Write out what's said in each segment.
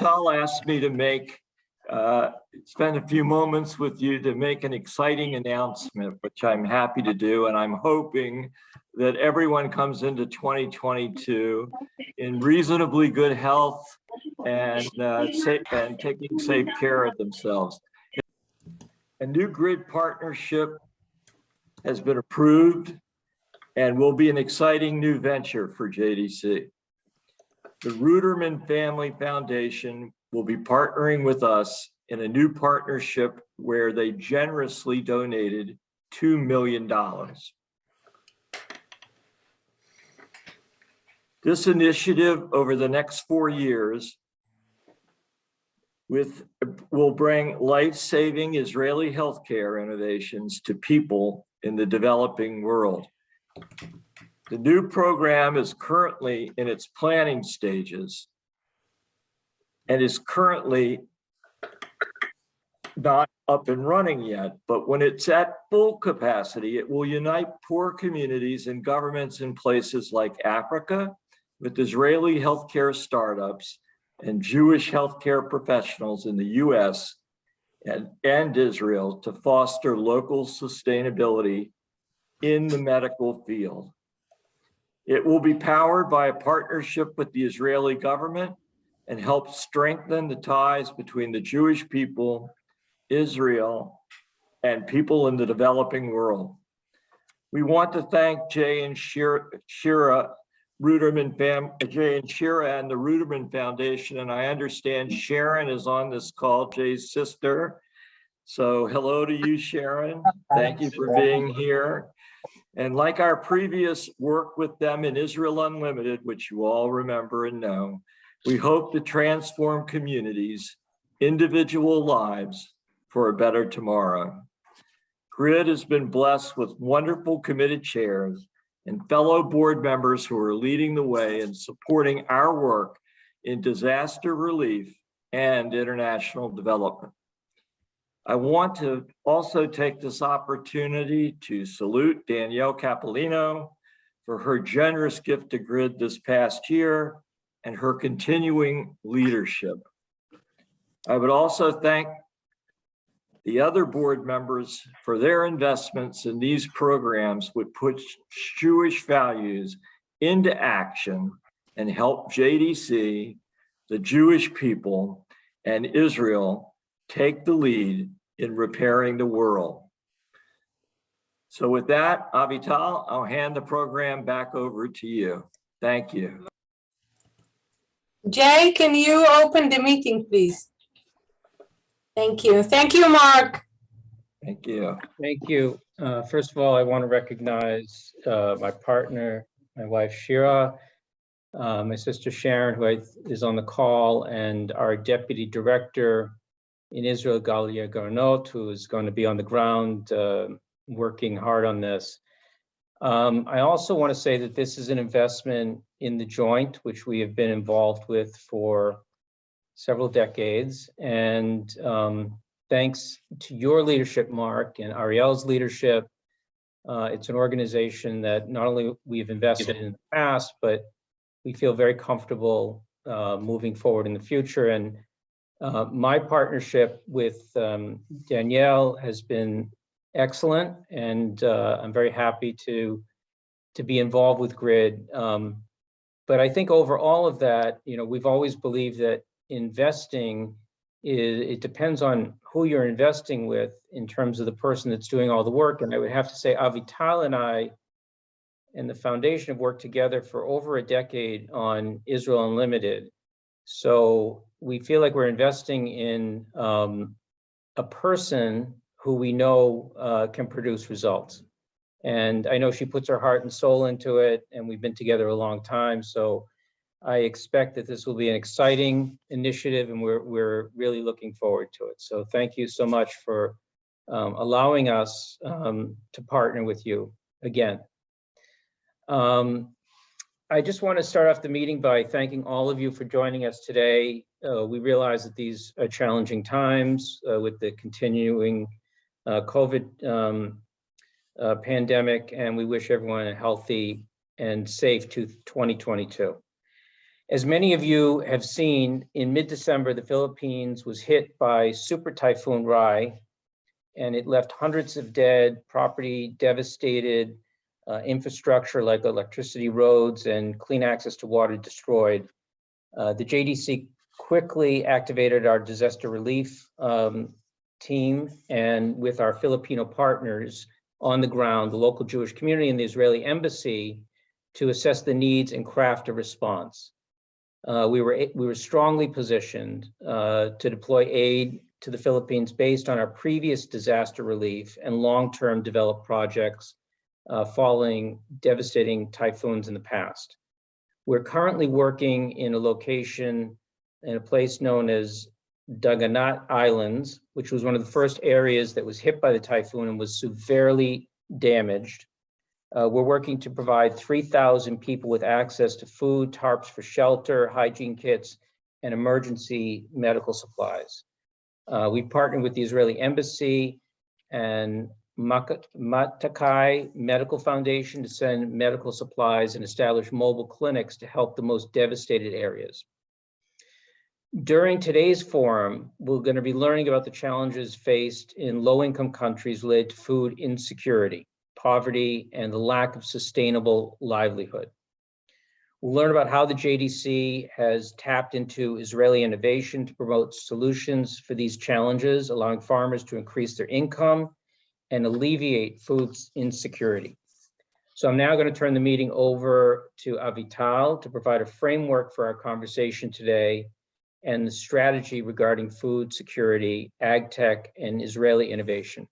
Avital asked me to spend a few moments with you to make an exciting announcement, which I'm happy to do. And I'm hoping that everyone comes into 2022 in reasonably good health and taking safe care of themselves. A new grid partnership has been approved and will be an exciting new venture for JDC. The Ruderman Family Foundation will be partnering with us in a new partnership where they generously donated $2 million. This initiative over the next 4 years will bring life-saving Israeli healthcare innovations to people in the developing world. The new program is currently in its planning stages and is currently not up and running yet, but when it's at full capacity, it will unite poor communities and governments in places like Africa with Israeli healthcare startups and Jewish healthcare professionals in the US and Israel to foster local sustainability in the medical field. It will be powered by a partnership with the Israeli government and help strengthen the ties between the Jewish people, Israel, and people in the developing world. We want to thank Jay and Shira and the Ruderman Foundation, and I understand Sharon is on this call, Jay's sister. So hello to you, Sharon. Thank you for being here. And like our previous work with them in Israel Unlimited, which you all remember and know, we hope to transform communities, individual lives for a better tomorrow. GRID has been blessed with wonderful committed chairs and fellow board members who are leading the way in supporting our work in disaster relief and international development. I want to also take this opportunity to salute Danielle Capolino for her generous gift to GRID this past year and her continuing leadership. I would also thank the other board members for their investments in these programs which put Jewish values into action and help JDC, the Jewish people, and Israel take the lead in repairing the world. So with that, Avital, I'll hand the program back over to you. Thank you. Jay, can you open the meeting, please? Thank you. Thank you, Mark. Thank you. Thank you. First of all, I want to recognize my partner, my wife, Shira, my sister, Sharon, who is on the call, and our deputy director in Israel, Galia Garnot, who is going to be on the ground working hard on this. I also want to say that this is an investment in the joint, which we have been involved with for several decades. And thanks to your leadership, Mark, and Ariel's leadership, it's an organization that not only we've invested in the past, but we feel very comfortable moving forward in the future. And my partnership with Danielle has been excellent, and I'm very happy to be involved with GRID. But I think over all of that, we've always believed that investing it depends on who you're investing with in terms of the person that's doing all the work. And I would have to say Avital and I and the foundation have worked together for over a decade on Israel Unlimited. So we feel like we're investing in a person who we know can produce results. And I know she puts her heart and soul into it, and we've been together a long time. So I expect that this will be an exciting initiative, and we're really looking forward to it. So thank you so much for allowing us to partner with you again. I just want to start off the meeting by thanking all of you for joining us today. We realize that these are challenging times with the continuing COVID pandemic, and we wish everyone a healthy and safe 2022. As many of you have seen, in mid-December, the Philippines was hit by Super Typhoon Rai, and it left hundreds of dead, property devastated, infrastructure like electricity, roads, and clean access to water destroyed. The JDC quickly activated our disaster relief team, and with our Filipino partners on the ground, the local Jewish community and the Israeli embassy, to assess the needs and craft a response. We were strongly positioned to deploy aid to the Philippines based on our previous disaster relief and long-term developed projects following devastating typhoons in the past. We're currently working in a location in a place known as Daganat Islands, which was one of the first areas that was hit by the typhoon and was severely damaged. We're working to provide 3,000 people with access to food, tarps for shelter, hygiene kits, and emergency medical supplies. We partnered with the Israeli Embassy and Matakai Medical Foundation to send medical supplies and establish mobile clinics to help the most devastated areas. During today's forum, we're going to be learning about the challenges faced in low-income countries related to food insecurity, poverty, and the lack of sustainable livelihood. We'll learn about how the JDC has tapped into Israeli innovation to promote solutions for these challenges, allowing farmers to increase their income and alleviate food insecurity. So I'm now going to turn the meeting over to Avital to provide a framework for our conversation today and the strategy regarding food security, ag tech, and Israeli innovation.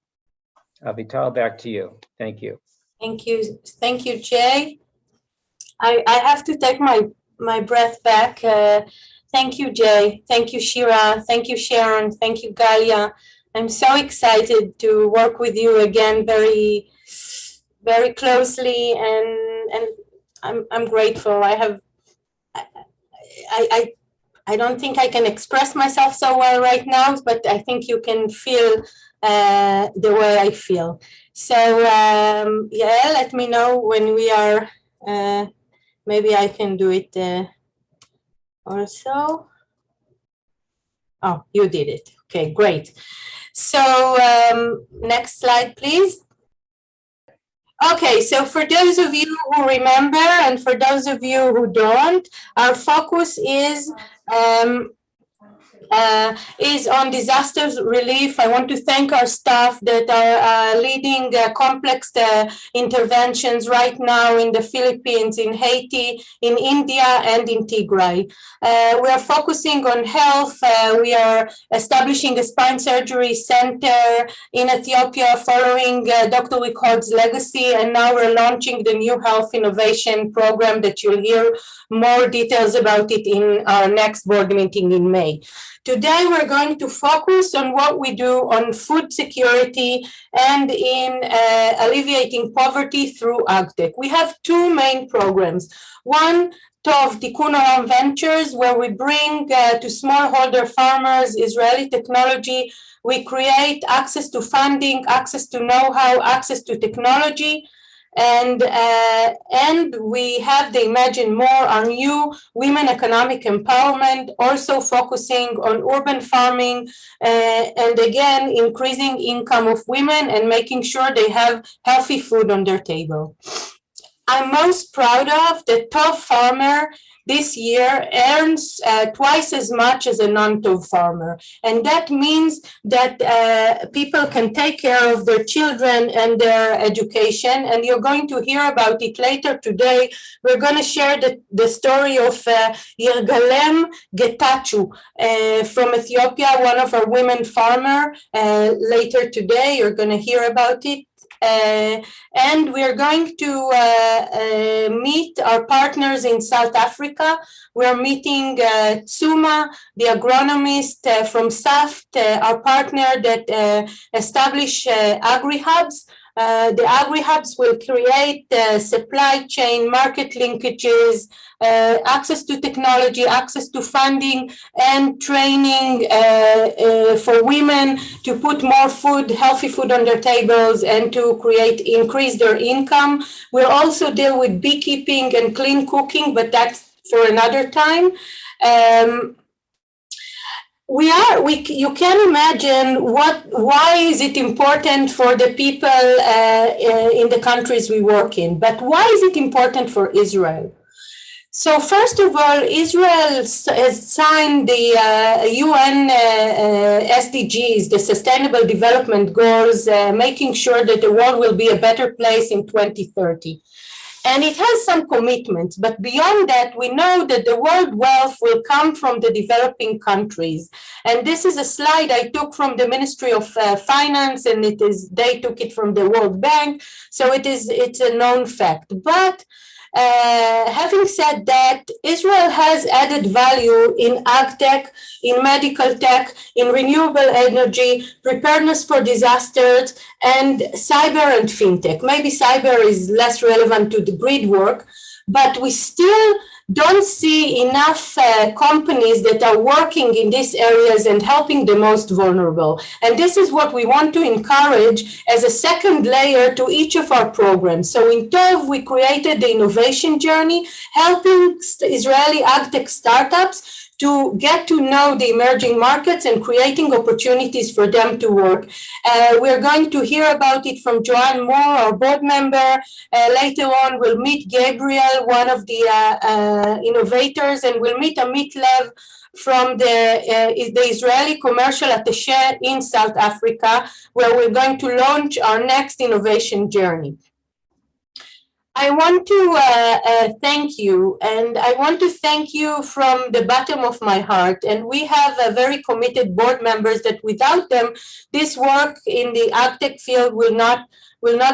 Avital, back to you. Thank you. Thank you, Jay. I have to take my breath back. Thank you, Jay. Thank you, Shira. Thank you, Sharon. Thank you, Galia. I'm so excited to work with you again very, very closely, and I'm grateful. I don't think I can express myself so well right now, but I think you can feel the way I feel. So yeah, let me know when we are. Maybe I can do it also. Oh, you did it. Okay, great. So next slide, please. Okay, so for those of you who remember and for those of you who don't, our focus is on disaster relief. I want to thank our staff that are leading complex interventions right now in the Philippines, in Haiti, in India, and in Tigray. We are focusing on health. We are establishing a spine surgery center in Ethiopia following Dr. Wickhard's legacy, and now we're launching the new health innovation program that you'll hear more details about it in our next board meeting in May. Today, we're going to focus on what we do on food security and in alleviating poverty through AgTech. We have two main programs. One, Tov Tikkun Olam Ventures, where we bring to smallholder farmers Israeli technology. We create access to funding, access to know-how, access to technology. And we have the Imagine More, our new women economic empowerment, also focusing on urban farming and again, increasing income of women and making sure they have healthy food on their table. I'm most proud of the Tov farmer this year earns twice as much as a non-Tov farmer. And that means that people can take care of their children and their education. And you're going to hear about it later today. We're going to share the story of Yirgalem Getachew from Ethiopia, one of our women farmer. Later today, you're going to hear about it. And we are going to meet our partners in South Africa. We're meeting Tsuma, the agronomist from SAFT, our partner that established agri-hubs. The agri-hubs will create supply chain, market linkages, access to technology, access to funding, and training for women to put more food, healthy food on their tables and to increase their income. We'll also deal with beekeeping and clean cooking, but that's for another time. You can imagine why is it important for the people in the countries we work in, but why is it important for Israel? So first of all, Israel has signed the UN SDGs, the Sustainable Development Goals, making sure that the world will be a better place in 2030. And it has some commitments, but beyond that, we know that the world wealth will come from the developing countries. And this is a slide I took from the Ministry of Finance, and they took it from the World Bank. So it's a known fact. But having said that, Israel has added value in ag tech, in medical tech, in renewable energy, preparedness for disasters, and cyber and fintech. Maybe cyber is less relevant to the GRID work, but we still don't see enough companies that are working in these areas and helping the most vulnerable. And this is what we want to encourage as a second layer to each of our programs. So in TOV, we created the innovation journey, helping Israeli agtech startups to get to know the emerging markets and creating opportunities for them to work. We're going to hear about it from Joanne Moore, our board member. Later on, we'll meet Gabriel, one of the innovators, and we'll meet Amit Lev from the Israeli Commercial Attaché in South Africa, where we're going to launch our next innovation journey. I want to thank you, and I want to thank you from the bottom of my heart. And we have very committed board members that without them, this work in the agtech field will not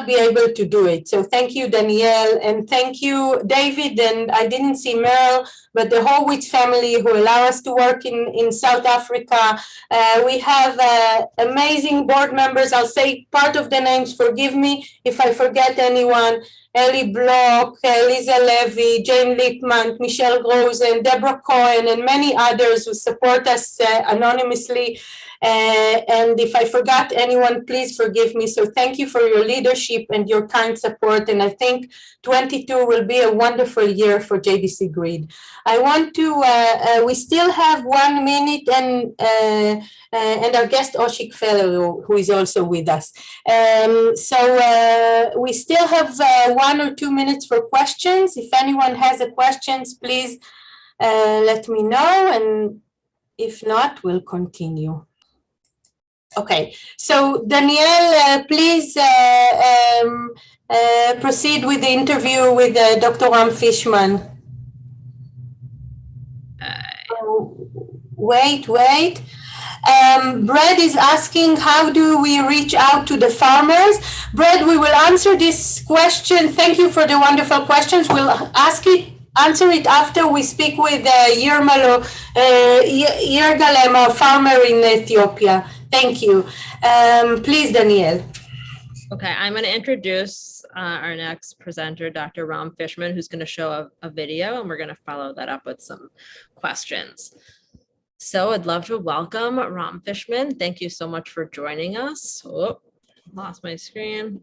be able to do it. So thank you, Danielle, and thank you, David, and I didn't see Meryl, but the Horwitz family who allow us to work in South Africa. We have amazing board members. I'll say part of the names, forgive me if I forget anyone. Ellie Block, Lisa Levy, Jane Lipman, Michelle Rosen, Deborah Cohen, and many others who support us anonymously. And if I forgot anyone, please forgive me. So thank you for your leadership and your kind support. And I think 22 will be a wonderful year for JDC GRID. I want to, we still have 1 minute and our guest Oshik Fellow, who is also with us. So we still have 1 or 2 minutes for questions. If anyone has a questions, please let me know. And if not, we'll continue. Okay, so Danielle, please proceed with the interview with Dr. Ram Fishman. Wait. Brad is asking, how do we reach out to the farmers? Brad, we will answer this question. Thank you for the wonderful questions. We'll answer it after we speak with Yergalem, our farmer in Ethiopia. Thank you. Please, Danielle. Okay, I'm going to introduce our next presenter, Dr. Ram Fishman, who's going to show a video, and we're going to follow that up with some questions. So I'd love to welcome Ram Fishman. Thank you so much for joining us. Oh, lost my screen.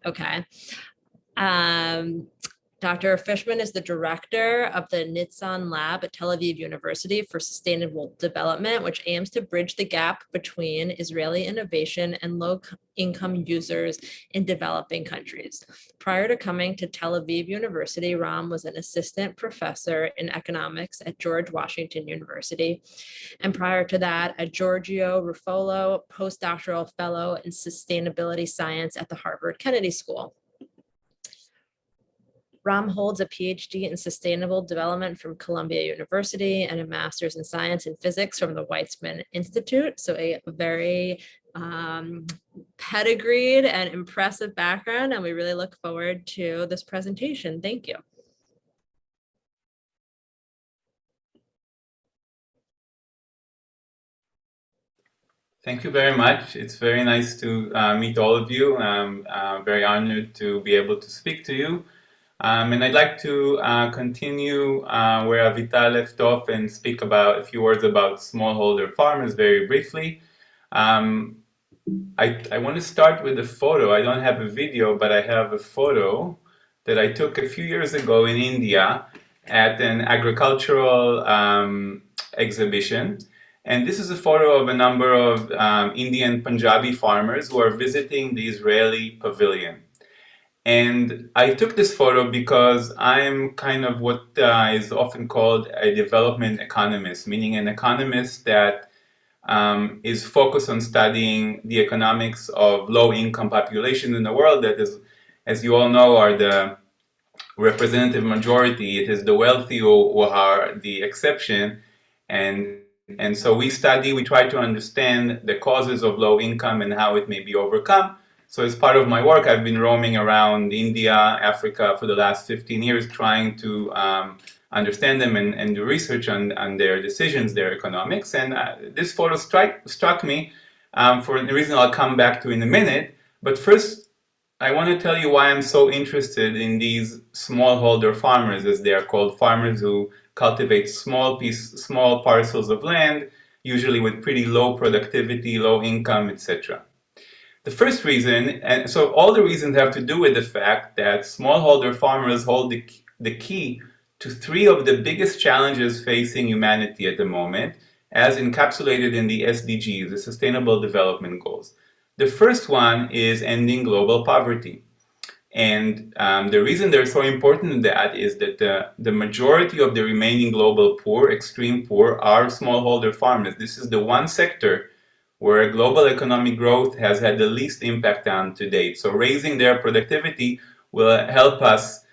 Okay. Dr. Fishman is the director of the Nitzan Lab at Tel Aviv University for Sustainable Development, which aims to bridge the gap between Israeli innovation and low-income users in developing countries. Prior to coming to Tel Aviv University, Ram was an assistant professor in economics at George Washington University. And prior to that, a Giorgio Ruffolo postdoctoral fellow in sustainability science at the Harvard Kennedy School. Ram holds a PhD in sustainable development from Columbia University and a master's in science and physics from the Weizmann Institute. So a very pedigreed and impressive background, and we really look forward to this presentation. Thank you. Thank you very much. It's very nice to meet all of you. I'm very honored to be able to speak to you. And I'd like to continue where Avital left off and speak about a few words about smallholder farmers very briefly. I want to start with a photo. I don't have a video, but I have a photo that I took a few years ago in India. at an agricultural exhibition. And this is a photo of a number of Indian Punjabi farmers who are visiting the Israeli pavilion. And I took this photo because I'm kind of what is often called a development economist, meaning an economist that is focused on studying the economics of low-income populations in the world that is, as you all know, are the representative majority. It is the wealthy who are the exception. And so we try to understand the causes of low income and how it may be overcome. So as part of my work, I've been roaming around India, Africa for the last 15 years, trying to understand them and do research on their decisions, their economics. And this photo struck me for the reason I'll come back to in a minute. But first, I want to tell you why I'm so interested in these smallholder farmers, as they are called, farmers who cultivate small parcels of land, usually with pretty low productivity, low income, etc. The first reason, and so all the reasons have to do with the fact that smallholder farmers hold the key to three of the biggest challenges facing humanity at the moment, as encapsulated in the SDGs, the Sustainable Development Goals. The first one is ending global poverty. And the reason they're so important in that is that the majority of the remaining global poor, extreme poor, are smallholder farmers. This is the one sector where global economic growth has had the least impact on to date. So raising their productivity will help us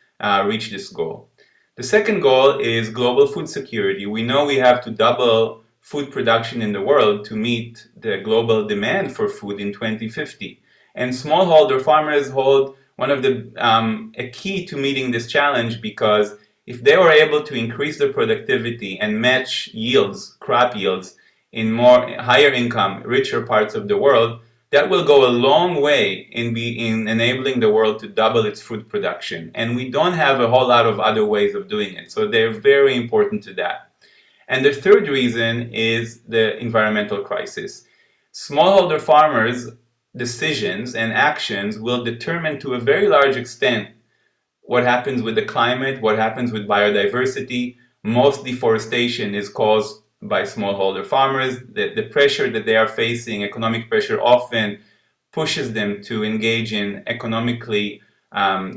reach this goal. The second goal is global food security. We know we have to double food production in the world to meet the global demand for food in 2050. And smallholder farmers hold one of the a key to meeting this challenge, because if they were able to increase their productivity and match yields, crop yields, in higher income, richer parts of the world, that will go a long way in enabling the world to double its food production. And we don't have a whole lot of other ways of doing it. So they're very important to that. And the third reason is the environmental crisis. Smallholder farmers' decisions and actions will determine to a very large extent what happens with the climate, what happens with biodiversity. Most deforestation is caused by smallholder farmers. The pressure that they are facing, economic pressure, often pushes them to engage in economically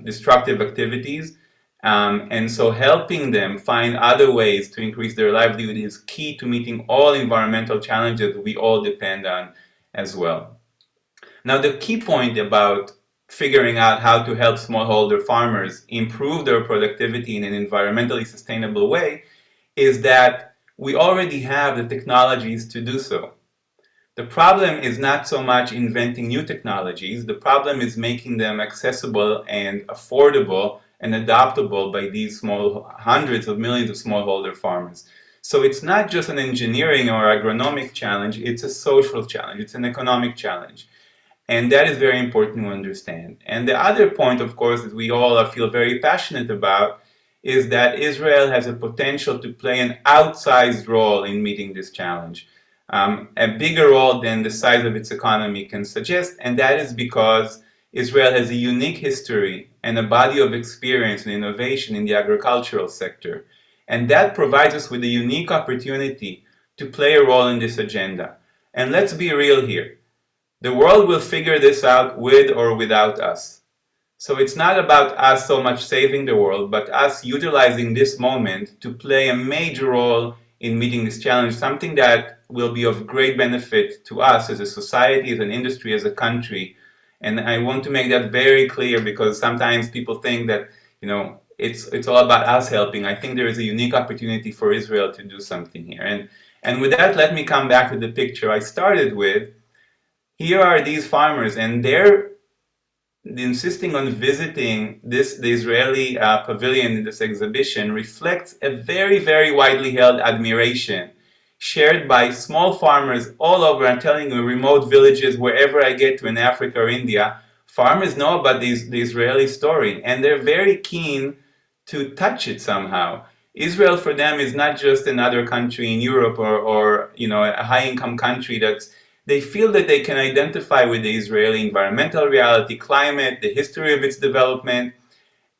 destructive activities. And so helping them find other ways to increase their livelihood is key to meeting all environmental challenges we all depend on as well. Now, the key point about figuring out how to help smallholder farmers improve their productivity in an environmentally sustainable way is that we already have the technologies to do so. The problem is not so much inventing new technologies. The problem is making them accessible and affordable and adoptable by these hundreds of millions of smallholder farmers. So it's not just an engineering or agronomic challenge, it's a social challenge, it's an economic challenge. And that is very important to understand. And the other point, of course, that we all feel very passionate about is that Israel has a potential to play an outsized role in meeting this challenge. A bigger role than the size of its economy can suggest, and that is because Israel has a unique history and a body of experience and innovation in the agricultural sector. And that provides us with a unique opportunity to play a role in this agenda. And let's be real here. The world will figure this out with or without us. So it's not about us so much saving the world, but us utilizing this moment to play a major role in meeting this challenge, something that will be of great benefit to us as a society, as an industry, as a country. And I want to make that very clear, because sometimes people think that, it's all about us helping. I think there is a unique opportunity for Israel to do something here. And with that, let me come back to the picture I started with. Here are these farmers, and they're insisting on visiting the Israeli pavilion in this exhibition reflects a very, very widely held admiration shared by small farmers all over. I'm telling you, remote villages, wherever I get to in Africa or India, farmers know about the Israeli story, and they're very keen to touch it somehow. Israel for them is not just another country in Europe or a high-income country they feel that they can identify with the Israeli environmental reality, climate, the history of its development,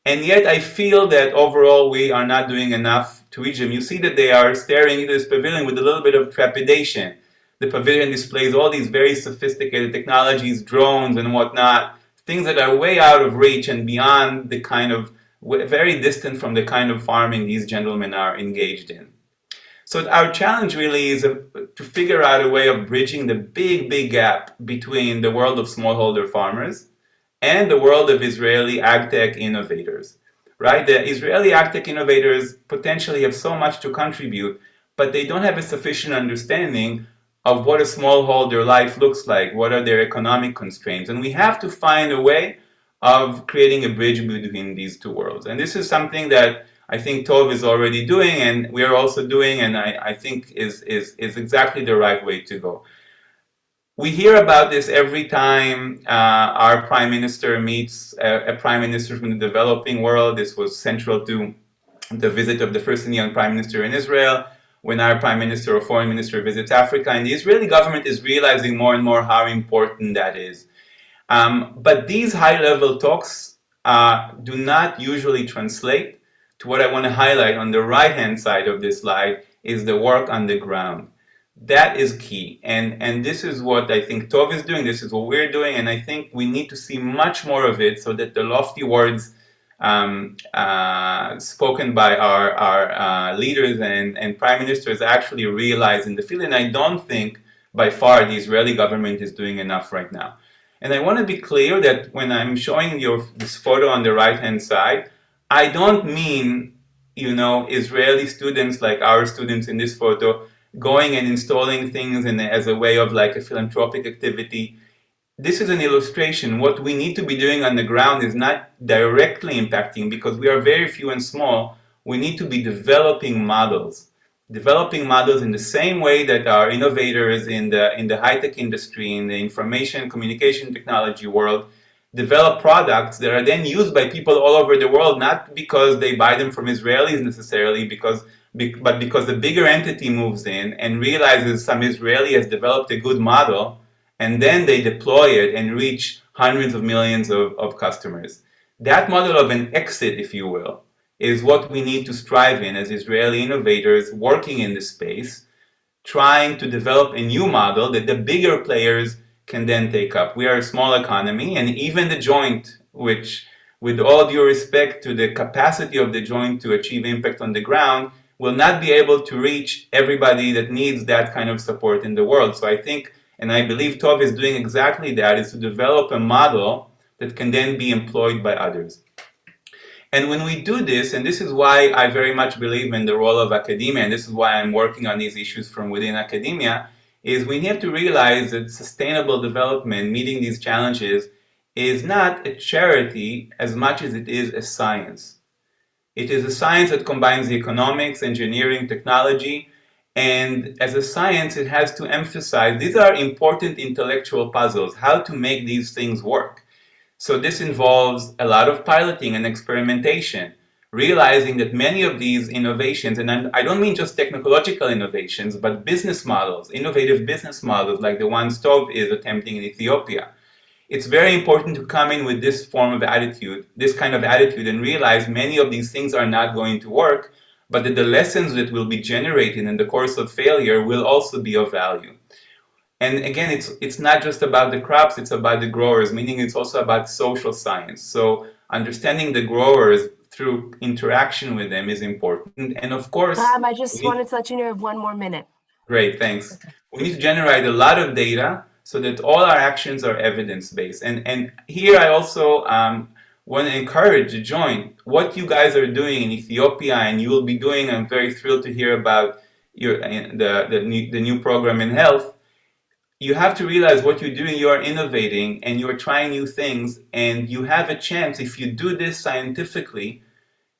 And yet I feel that overall we are not doing enough to reach them. You see that they are staring into this pavilion with a little bit of trepidation. The pavilion displays all these very sophisticated technologies, drones and whatnot, things that are way out of reach and beyond the kind of, very distant from the kind of farming these gentlemen are engaged in. So our challenge really is to figure out a way of bridging the big gap between the world of smallholder farmers and the world of Israeli agtech innovators, right? The Israeli agtech innovators potentially have so much to contribute, but they don't have a sufficient understanding of what a smallholder life looks like, what are their economic constraints, and we have to find a way of creating a bridge between these two worlds. And this is something that I think Tov is already doing, and we are also doing, and I think is exactly the right way to go. We hear about this every time our prime minister meets a prime minister from the developing world. This was central to the visit of the first Indian prime minister in Israel, when our prime minister or foreign minister visits Africa. And the Israeli government is realizing more and more how important that is. But these high-level talks do not usually translate to what I want to highlight on the right-hand side of this slide, is the work on the ground. That is key, and this is what I think Tov is doing, this is what we're doing, and I think we need to see much more of it so that the lofty words spoken by our leaders and prime ministers actually realized in the field, and I don't think by far the Israeli government is doing enough right now. And I want to be clear that when I'm showing you this photo on the right-hand side, I don't mean, Israeli students like our students in this photo going and installing things as a way of like a philanthropic activity. This is an illustration. What we need to be doing on the ground is not directly impacting, because we are very few and small. We need to be developing models in the same way that our innovators in the high-tech industry, in the information communication technology world, develop products that are then used by people all over the world, not because they buy them from Israelis necessarily, but because the bigger entity moves in and realizes some Israeli has developed a good model, and then they deploy it and reach hundreds of millions of customers. That model of an exit, if you will, is what we need to strive in as Israeli innovators working in this space, trying to develop a new model that the bigger players can then take up. We are a small economy, and even the joint, which, with all due respect to the capacity of the joint to achieve impact on the ground, will not be able to reach everybody that needs that kind of support in the world. So I think, and I believe Tov is doing exactly that, is to develop a model that can then be employed by others. And when we do this, and this is why I very much believe in the role of academia, and this is why I'm working on these issues from within academia, is we need to realize that sustainable development, meeting these challenges, is not a charity as much as it is a science. It is a science that combines the economics, engineering, technology, and as a science, it has to emphasize these are important intellectual puzzles, how to make these things work. So this involves a lot of piloting and experimentation, realizing that many of these innovations, and I don't mean just technological innovations, but business models, innovative business models like the ones Tov is attempting in Ethiopia. It's very important to come in with this form of attitude, this kind of attitude, and realize many of these things are not going to work, but that the lessons that will be generated in the course of failure will also be of value. And again, it's not just about the crops, it's about the growers, meaning it's also about social science. So understanding the growers through interaction with them is important. And of course, I just wanted to let you know you have 1 more minute. Great, thanks. We need to generate a lot of data so that all our actions are evidence-based. And here I also want to encourage the joint. What you guys are doing in Ethiopia and you will be doing, I'm very thrilled to hear about the new program in health. You have to realize what you're doing, you are innovating and you're trying new things, and you have a chance, if you do this scientifically,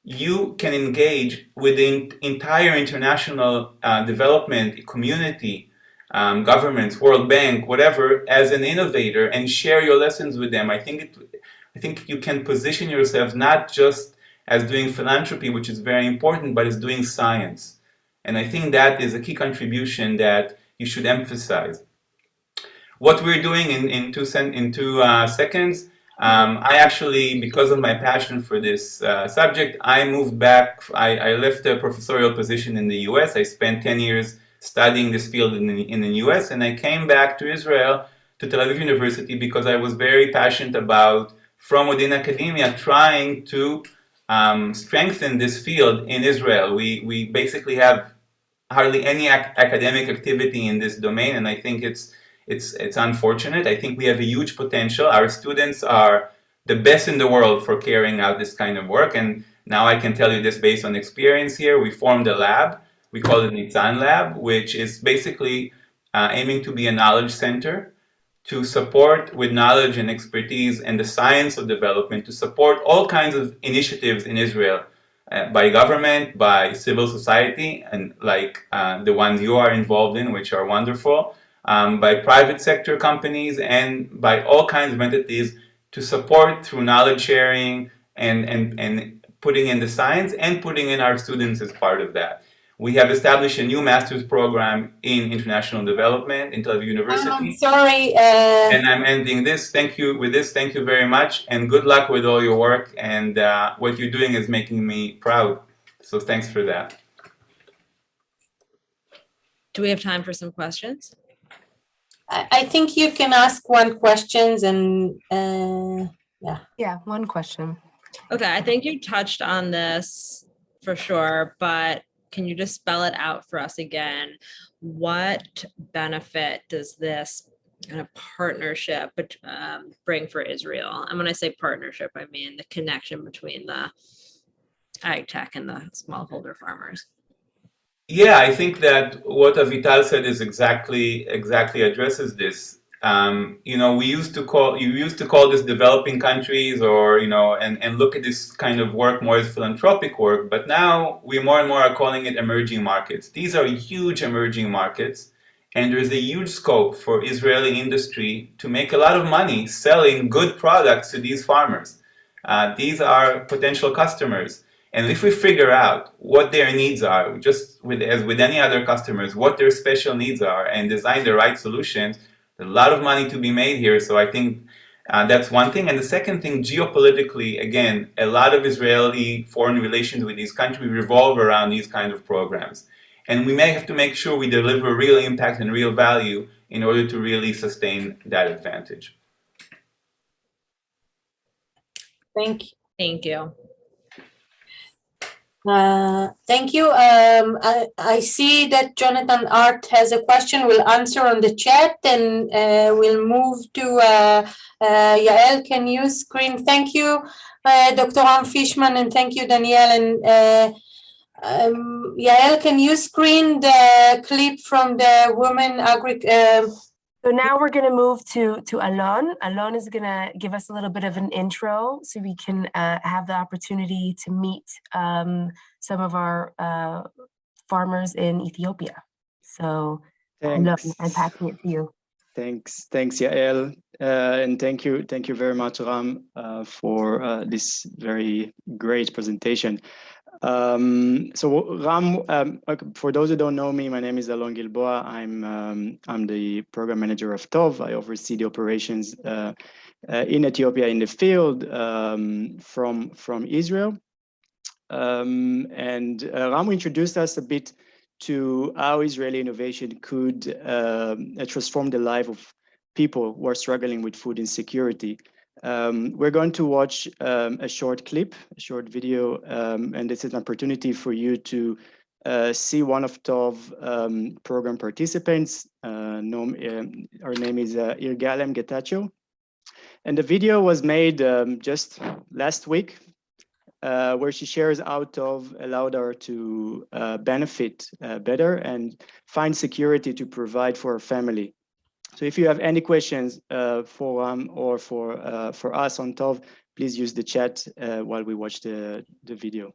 you can engage with the entire international development community, governments, World Bank, whatever, as an innovator and share your lessons with them. I think you can position yourself not just as doing philanthropy, which is very important, but as doing science. And I think that is a key contribution that you should emphasize. What we're doing in two seconds, I actually, because of my passion for this subject, I moved back. I left a professorial position in the US. I spent 10 years studying this field in the US, and I came back to Israel, to Tel Aviv University, because I was very passionate about, from within academia, trying to strengthen this field in Israel. We basically have hardly any academic activity in this domain, and I think it's unfortunate. I think we have a huge potential. Our students are the best in the world for carrying out this kind of work, and now I can tell you this based on experience here. We formed a lab. We call it Nitzan Lab, which is basically aiming to be a knowledge center to support with knowledge and expertise and the science of development, to support all kinds of initiatives in Israel by government, by civil society, and like the ones you are involved in, which are wonderful, by private sector companies, and by all kinds of entities to support through knowledge sharing and putting in the science and putting in our students as part of that. We have established a new master's program in international development in Tel Aviv University. I'm sorry. And I'm ending this. Thank you with this. Thank you very much, and good luck with all your work. And what you're doing is making me proud. So thanks for that. Do we have time for some questions? I think you can ask one questions and Yeah, one question. Okay, I think you touched on this for sure, but can you just spell it out for us again? What benefit does this kind of partnership bring for Israel? And when I say partnership, I mean the connection between the ag tech and the smallholder farmers. Yeah, I think that what Avital said is exactly addresses this. You used to call this developing countries, or and look at this kind of work more as philanthropic work. But now we more and more are calling it emerging markets. These are huge emerging markets, and there is a huge scope for Israeli industry to make a lot of money selling good products to these farmers. These are potential customers. And if we figure out what their needs are, just as with any other customers, what their special needs are, and design the right solutions, there's a lot of money to be made here. So I think that's one thing. And the second thing, geopolitically, again, a lot of Israeli foreign relations with these countries revolve around these kind of programs. And we may have to make sure we deliver real impact and real value in order to really sustain that advantage. thank you. Thank you. Thank you. I see that Jonathan Art has a question. We'll answer on the chat, and we'll move to Yael. Can you screen? Thank you, Dr. Ram Fishman, and thank you, Danielle. And Yael, can you screen the clip from the women So now we're going to move to Alon. Alon is going to give us a little bit of an intro so we can have the opportunity to meet some of our farmers in Ethiopia. So Alon, I'm passing it to you. Thanks, Yael, and thank you very much, Ram, for this very great presentation. So Ram, for those who don't know me, my name is Alon Gilboa. I'm the program manager of TOV. I oversee the operations in Ethiopia in the field from Israel. And Ram introduced us a bit to how Israeli innovation could transform the life of people who are struggling with food insecurity. We're going to watch a short video, and this is an opportunity for you to see one of TOV program participants. Her name is Irgalem Getachew. And the video was made just last week, where she shares how TOV allowed her to benefit better and find security to provide for her family. So if you have any questions for or for us on TOV, please use the chat while we watch the video.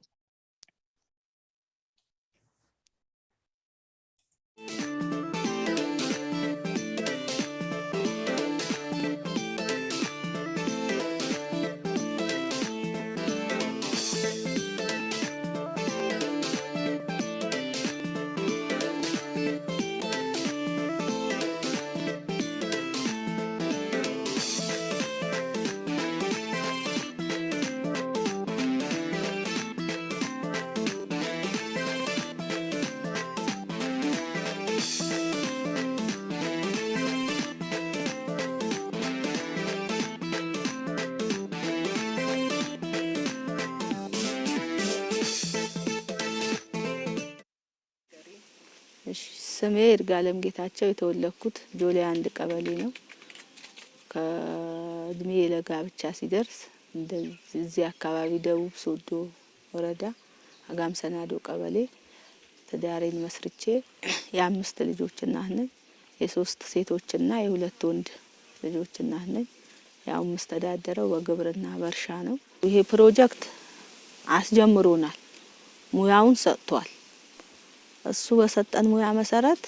እሺ ስሜ ይርጋለም ጌታቸው የተወለድኩት ጆሊ አንድ ቀበሌ ነው። ከእድሜ ለጋብቻ ሲደርስ እንደዚህ አካባቢ ደቡብ ሶዶ ወረዳ አጋም ሰናዶ ቀበሌ ትዳሬን መስርቼ የአምስት ልጆች እናት ነኝ። የሶስት ሴቶችና የሁለት ወንድ ልጆች እናት ነኝ። ያው የምስተዳደረው በግብርና በእርሻ ነው። ይሄ ፕሮጀክት አስጀምሮናል፣ ሙያውን ሰጥቷል። እሱ በሰጠን ሙያ መሰረት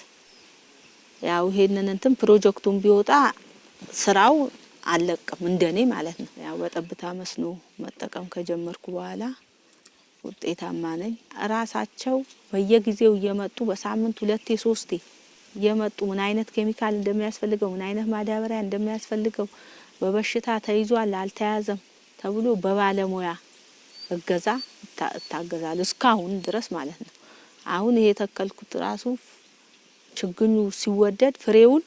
ያው ይሄንን እንትን ፕሮጀክቱን ቢወጣ ስራው አለቅም እንደኔ ማለት ነው። ያው በጠብታ መስኖ መጠቀም ከጀመርኩ በኋላ ውጤታማ ነኝ። ራሳቸው በየጊዜው እየመጡ በሳምንት 2 3 እየመጡ ምን አይነት ኬሚካል እንደሚያስፈልገው ምን አይነት ማዳበሪያ እንደሚያስፈልገው በበሽታ ተይዟል አልተያዘም ተብሎ በባለሙያ እገዛ ታገዛል እስካሁን ድረስ ማለት ነው። አሁን ይሄ ተከልኩት ራሱ ችግኙ ሲወደድ ፍሬውን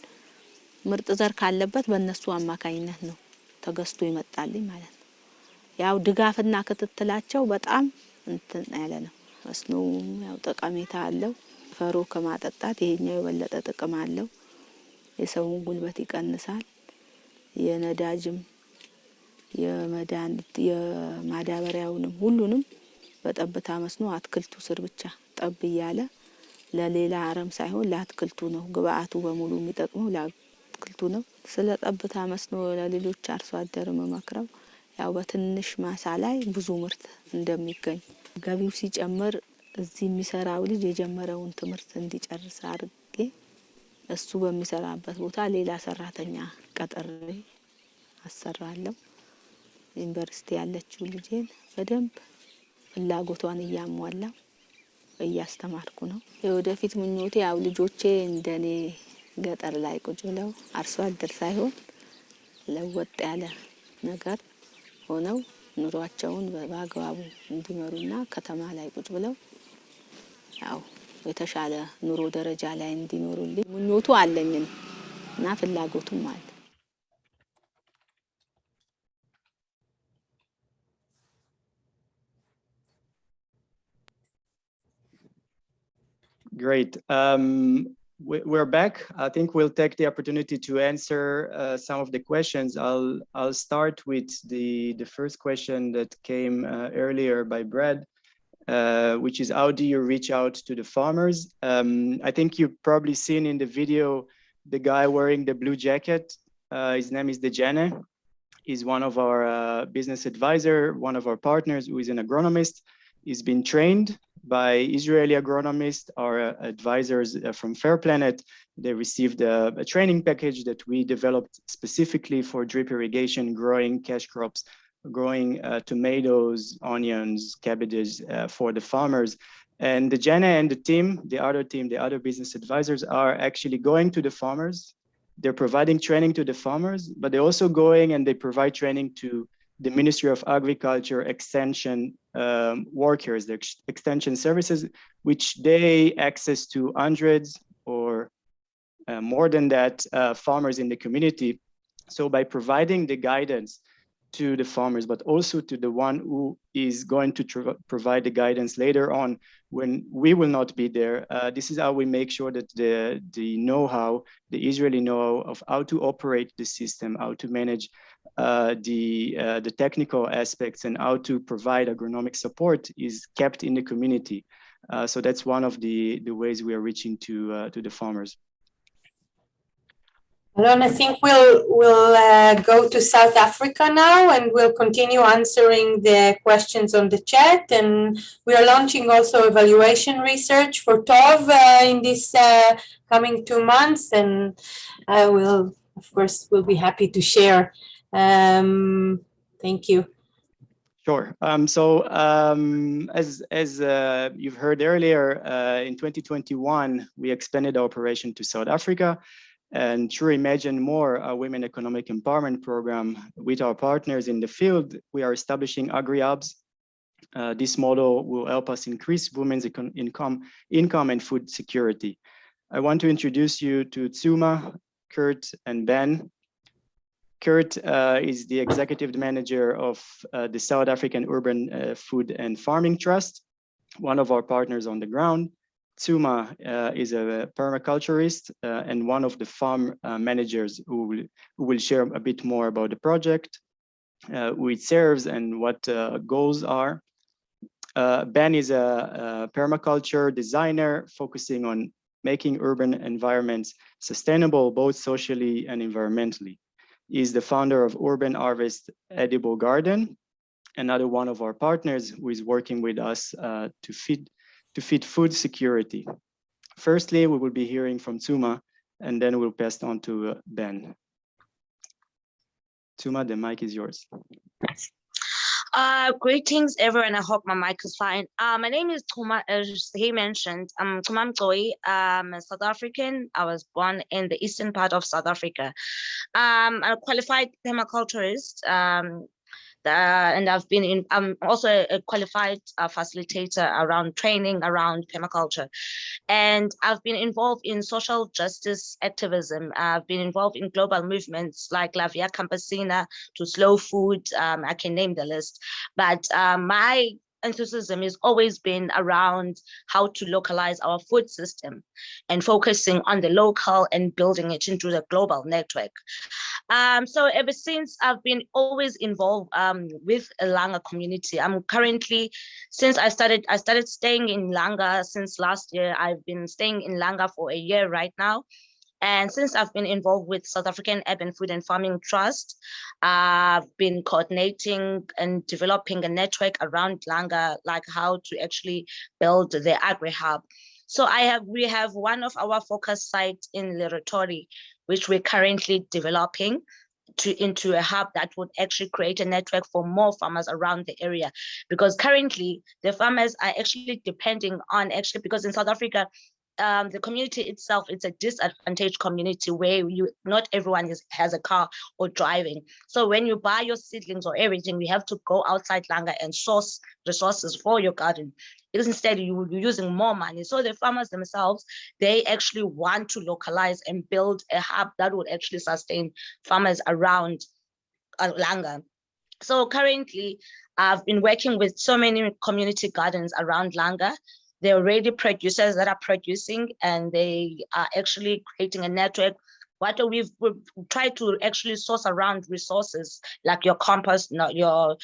ምርጥ ዘር ካለበት በእነሱ አማካኝነት ነው ተገዝቶ ይመጣልኝ ማለት ነው። ያው ድጋፍና ክትትላቸው በጣም እንትን ያለ ነው። መስኖ ያው ጠቀሜታ አለው። ፈሮ ከማጠጣት ይሄኛው የበለጠ ጥቅም አለው። የሰውን ጉልበት ይቀንሳል። የነዳጅም የመድኃኒት የማዳበሪያውንም ሁሉንም በጠብታ መስኖ አትክልቱ ስር ብቻ ጠብ እያለ ለሌላ አረም ሳይሆን ለአትክልቱ ነው ግብአቱ በሙሉ የሚጠቅመው ለአትክልቱ ነው። ስለ ጠብታ መስኖ ለሌሎች አርሶ አደር መመክረው ያው በትንሽ ማሳ ላይ ብዙ ምርት እንደሚገኝ ገቢው ሲጨምር እዚህ የሚሰራው ልጅ የጀመረውን ትምህርት እንዲጨርስ አድርጌ እሱ በሚሰራበት ቦታ ሌላ ሰራተኛ ቀጥሬ አሰራለሁ። ዩኒቨርሲቲ ያለችው ልጄን በደንብ ፍላጎቷን እያሟላው እያስተማርኩ ነው። የወደፊት ምኞቴ ያው ልጆቼ እንደኔ ገጠር ላይ ቁጭ ብለው አርሶ አደር ሳይሆን ለወጥ ያለ ነገር ሆነው ኑሯቸውን በአግባቡ እንዲመሩና ከተማ ላይ ቁጭ ብለው ያው የተሻለ ኑሮ ደረጃ ላይ እንዲኖሩልኝ ምኞቱ አለኝ እና ፍላጎቱም አለ። Great. We're back. I think we'll take the opportunity to answer some of the questions. I'll start with the first question that came earlier by Brad, which is how do you reach out to the farmers? I think you've probably seen in the video the guy wearing the blue jacket. His name is Dejane. He's one of our business advisor, one of our partners who is an agronomist. He's been trained by Israeli agronomists, our advisors from Fair Planet. They received a training package that we developed specifically for drip irrigation, growing cash crops, growing tomatoes, onions, cabbages for the farmers. And the Jana and the team, the other business advisors are actually going to the farmers. They're providing training to the farmers, but they're also going and they provide training to the Ministry of Agriculture extension workers, the extension services, which they access to hundreds or more than that farmers in the community. So by providing the guidance to the farmers, but also to the one who is going to provide the guidance later on when we will not be there, this is how we make sure that the know-how, the Israeli know-how of how to operate the system, how to manage the technical aspects and how to provide agronomic support is kept in the community. So that's one of the ways we are reaching to the farmers. Alon, I think we'll go to South Africa now, and we'll continue answering the questions on the chat. And we are launching also evaluation research for TOV in this coming 2 months, and I will, of course, will be happy to share. Thank you. Sure. As you've heard earlier, in 2021 we expanded our operation to South Africa. And through Imagine More, our Women Economic Empowerment Program, with our partners in the field, we are establishing agri-hubs. This model will help us increase women's income and food security. I want to introduce you to Tsuma, Kurt, and Ben. Kurt is the executive manager of the South African Urban Food and Farming Trust, one of our partners on the ground. Tsuma is a permaculturist and one of the farm managers who will share a bit more about the project, who it serves and what goals are. Ben is a permaculture designer focusing on making urban environments sustainable, both socially and environmentally. He's the founder of Urban Harvest Edible Garden, another one of our partners who is working with us to feed food security. Firstly, we will be hearing from Tsuma, and then we'll pass on to Ben. Tsuma, the mic is yours. Greetings, everyone. I hope my mic is fine. My name is Tuma, as he mentioned. I'm Tuma Mtoi. I'm a South African. I was born in the eastern part of South Africa. I'm a qualified permaculturist. And I'm also a qualified facilitator around training around permaculture. And I've been involved in social justice activism. I've been involved in global movements like La Via Campesina to slow food. I can name the list. But my enthusiasm has always been around how to localize our food system and focusing on the local and building it into the global network. So ever since I've been always involved with a Langa community. I'm currently, since I started staying in Langa since last year. I've been staying in Langa for a year right now. And since I've been involved with South African Urban Food and Farming Trust, I've been coordinating and developing a network around Langa, like how to actually build the agri-hub. So we have one of our focus sites in Leratori, which we're currently developing into a hub that would actually create a network for more farmers around the area. Because currently the farmers are actually depending on because in South Africa, the community itself, it's a disadvantaged community where not everyone has a car or driving. So when you buy your seedlings or everything, you have to go outside Langa and source resources for your garden. Instead, you're using more money. So the farmers themselves, they actually want to localize and build a hub that would actually sustain farmers around Langa. So currently, I've been working with so many community gardens around Langa. They're already producers that are producing, and they are actually creating a network. What we've tried to actually source around resources like your compost, your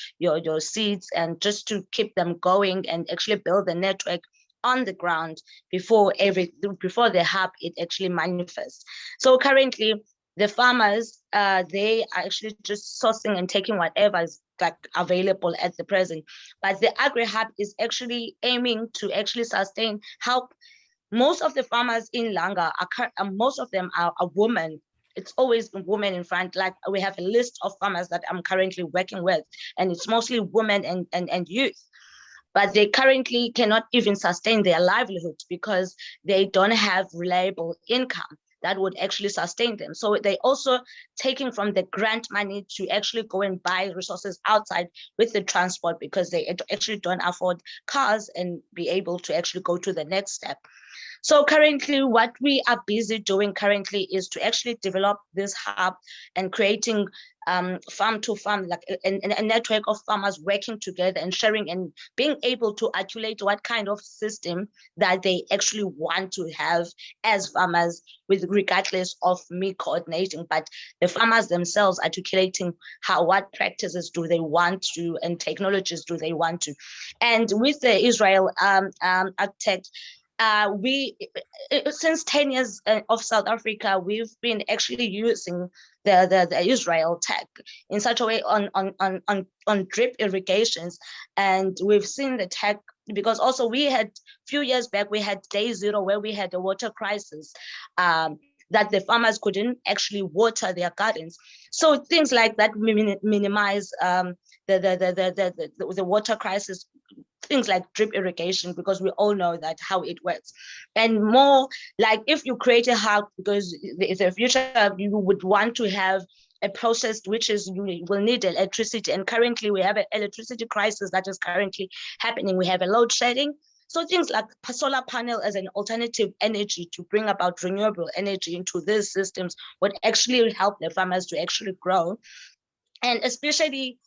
seeds, and just to keep them going and actually build a network on the ground before the hub it actually manifests. So currently, the farmers they are actually just sourcing and taking whatever is like available at the present. But the agri-hub is actually aiming to actually help. Most of the farmers in Langa most of them are women. It's always women in front. Like we have a list of farmers that I'm currently working with, and it's mostly women and youth. But they currently cannot even sustain their livelihood because they don't have reliable income that would actually sustain them. So they also taking from the grant money to actually go and buy resources outside with the transport because they actually don't afford cars and be able to actually go to the next step. So currently, what we are busy doing currently is to actually develop this hub and creating farm to farm, like a network of farmers working together and sharing and being able to articulate what kind of system that they actually want to have as farmers, with regardless of me coordinating, but the farmers themselves articulating what practices do they want to and technologies do they want to. And with the Israel architect, we since 10 years of South Africa, we've been actually using the Israel tech in such a way on drip irrigations, and we've seen the tech because also we had few years back we had day zero where we had a water crisis that the farmers couldn't actually water their gardens. So things like that minimize the water crisis. Things like drip irrigation, because we all know that how it works. And more like if you create a hub, because in the future you would want to have a process which is you will need electricity, and currently we have an electricity crisis that is currently happening. We have a load shedding. So things like solar panel as an alternative energy to bring about renewable energy into these systems would actually help the farmers to actually grow. And especially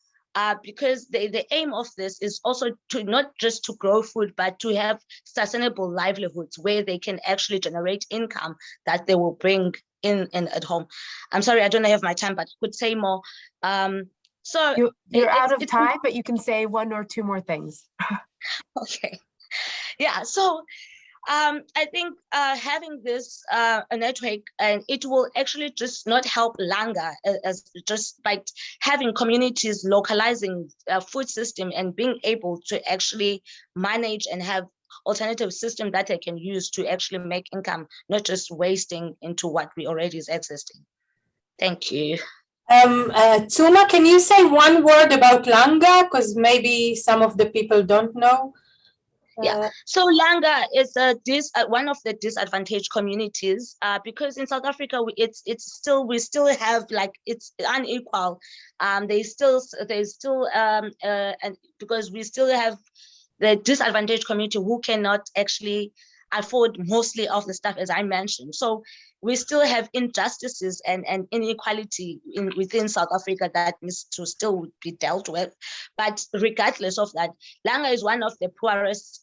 because the aim of this is also to not just to grow food, but to have sustainable livelihoods where they can actually generate income that they will bring in at home. I'm sorry, I don't have my time, but I could say more. So you're out of time, but you can say one or two more things. Okay. Yeah. So I think having this a network, and it will actually just not help Langa as just by having communities localizing food system and being able to actually manage and have alternative system that they can use to actually make income, not just wasting into what we already is existing. Thank you. Tuma, can you say one word about Langa? Because maybe some of the people don't know. Yeah, so Langa is one of the disadvantaged communities because in South Africa we still have like it's unequal. And because we still have the disadvantaged community who cannot actually afford mostly of the stuff as I mentioned. So we still have injustices and inequality within South Africa that needs to still be dealt with. But regardless of that, Langa is one of the poorest,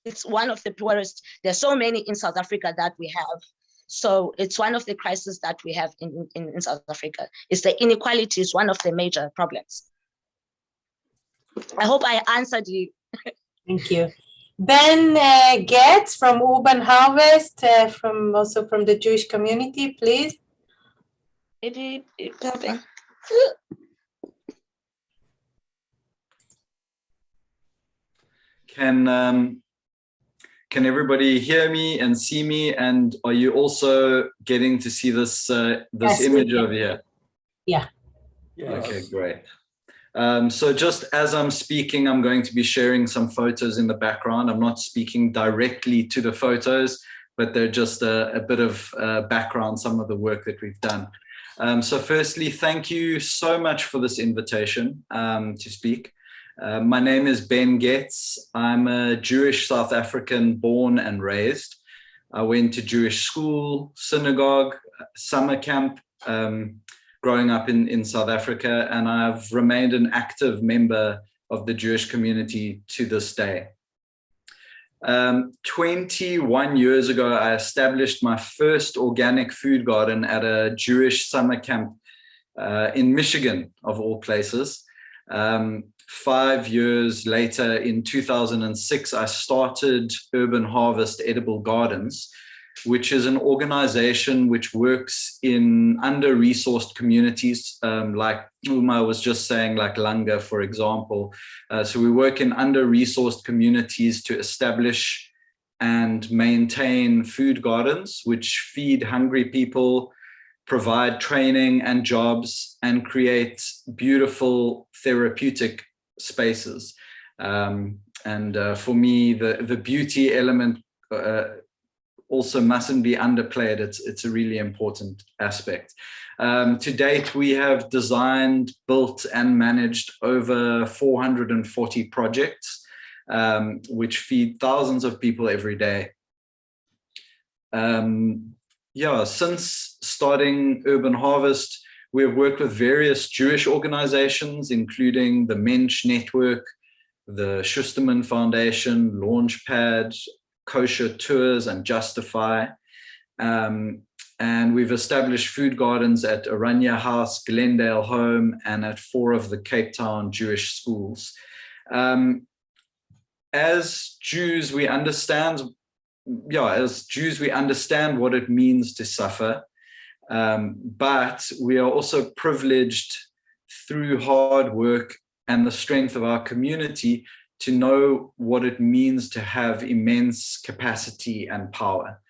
it's one of the poorest. There's so many in South Africa that we have. So it's one of the crises that we have in South Africa. It's the inequality is one of the major problems. I hope I answered you. Thank you. Ben Getz from Urban Harvest, also from the Jewish community, please. Maybe Can everybody hear me and see me? And are you also getting to see this Yes, image over here? Yeah. Yes. Okay, great. So just as I'm speaking, I'm going to be sharing some photos in the background. I'm not speaking directly to the photos, but they're just a bit of background, some of the work that we've done. So firstly, thank you so much for this invitation to speak. My name is Ben Getz. I'm a Jewish South African born and raised. I went to Jewish school, synagogue, summer camp, growing up in South Africa, and I've remained an active member of the Jewish community to this day. 21 years ago, I established my first organic food garden at a Jewish summer camp in Michigan, of all places. 5 years later, in 2006, I started Urban Harvest Edible Gardens, which is an organization which works in under-resourced communities, like Uma was just saying, like Langa, for example. So we work in under-resourced communities to establish and maintain food gardens, which feed hungry people, provide training and jobs, and create beautiful therapeutic spaces. For me, the beauty element also mustn't be underplayed. It's a really important aspect. To date, we have designed, built, and managed over 440 projects, which feed thousands of people every day. Since starting Urban Harvest, we've worked with various Jewish organizations, including the Mensch Network, the Schusterman Foundation, Launchpad, Kosher Tours, and Justify. And we've established food gardens at Aranya House, Glendale Home, and at 4 of the Cape Town Jewish schools. As Jews, we understand what it means to suffer, but we are also privileged through hard work and the strength of our community to know what it means to have immense capacity and power.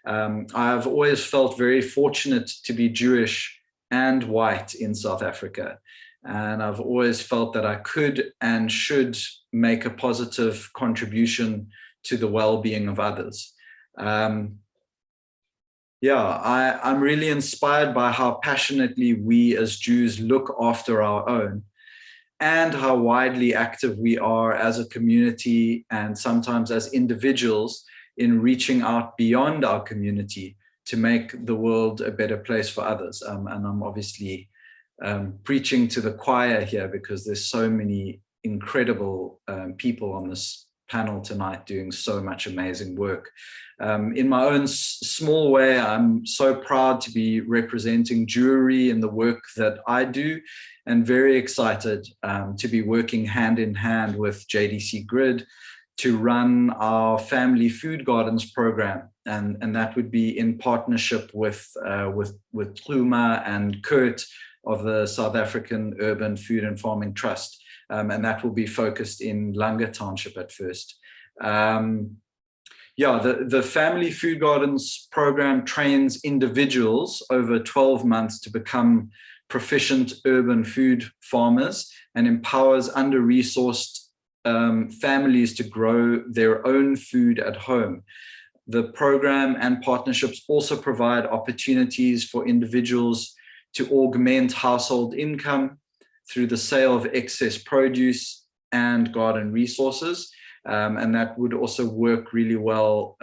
I've always felt very fortunate to be Jewish and white in South Africa. And I've always felt that I could and should make a positive contribution to the well-being of others. I'm really inspired by how passionately we as Jews look after our own, and how widely active we are as a community and sometimes as individuals in reaching out beyond our community to make the world a better place for others. And I'm obviously preaching to the choir here, because there's so many incredible people on this panel tonight doing so much amazing work. In my own small way, I'm so proud to be representing Jewry in the work that I do, and very excited to be working hand in hand with JDC GRID to run our family food gardens program, and that would be in partnership with Tluma and Kurt of the South African Urban Food and Farming Trust, and that will be focused in Langa Township at first. Yeah, the Family Food Gardens program trains individuals over 12 months to become proficient urban food farmers and empowers under-resourced families to grow their own food at home. The program and partnerships also provide opportunities for individuals to augment household income through the sale of excess produce and garden resources. And that would also work really well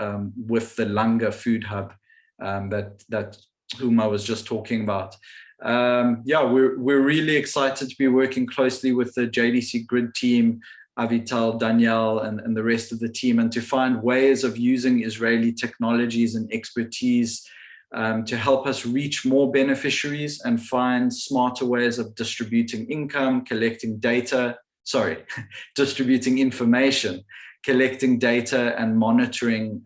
with the Langa Food Hub that Huma was just talking about. Yeah, we're really excited to be working closely with the JDC GRID team, Avital, Danielle, and the rest of the team, and to find ways of using Israeli technologies and expertise to help us reach more beneficiaries and find smarter ways of distributing income, collecting data, distributing information, collecting data and monitoring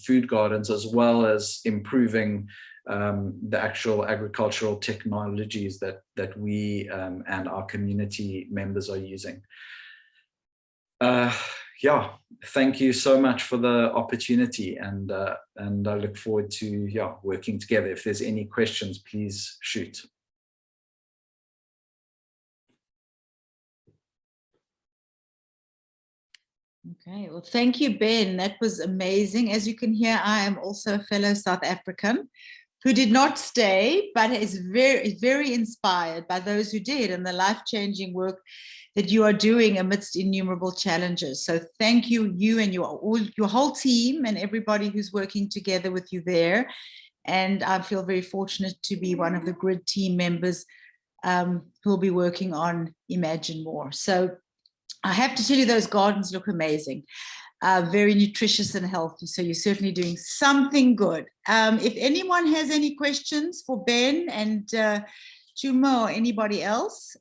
food gardens, as well as improving the actual agricultural technologies that we and our community members are using. Yeah, thank you so much for the opportunity, and I look forward to working together. If there's any questions, please shoot. Okay, well, thank you, Ben. That was amazing. As you can hear, I am also a fellow South African who did not stay, but is very, very inspired by those who did and the life-changing work that you are doing amidst innumerable challenges. So thank you, you and your whole team and everybody who's working together with you there. And I feel very fortunate to be one of the GRID team members who will be working on Imagine More. So I have to tell you, those gardens look amazing, very nutritious and healthy. So you're certainly doing something good. If anyone has any questions for Ben and Chuma or anybody else,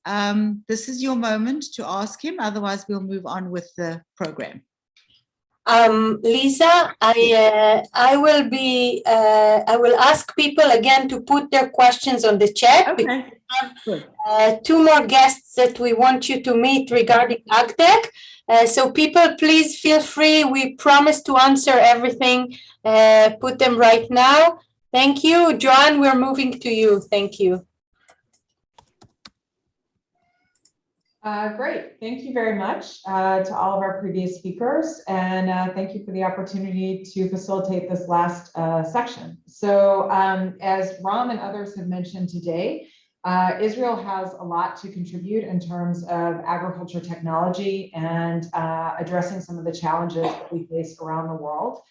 this is your moment to ask him. Otherwise, we'll move on with the program. Lisa, I will ask people again to put their questions on the chat. Okay. We have two more guests that we want you to meet regarding AgTech. So people, please feel free. We promise to answer everything. Put them right now. Thank you. Joan, we're moving to you. Thank you. Great. Thank you very much to all of our previous speakers, and thank you for the opportunity to facilitate this last section. So as Ram and others have mentioned today, Israel has a lot to contribute in terms of agriculture technology and addressing some of the challenges that we face around the world.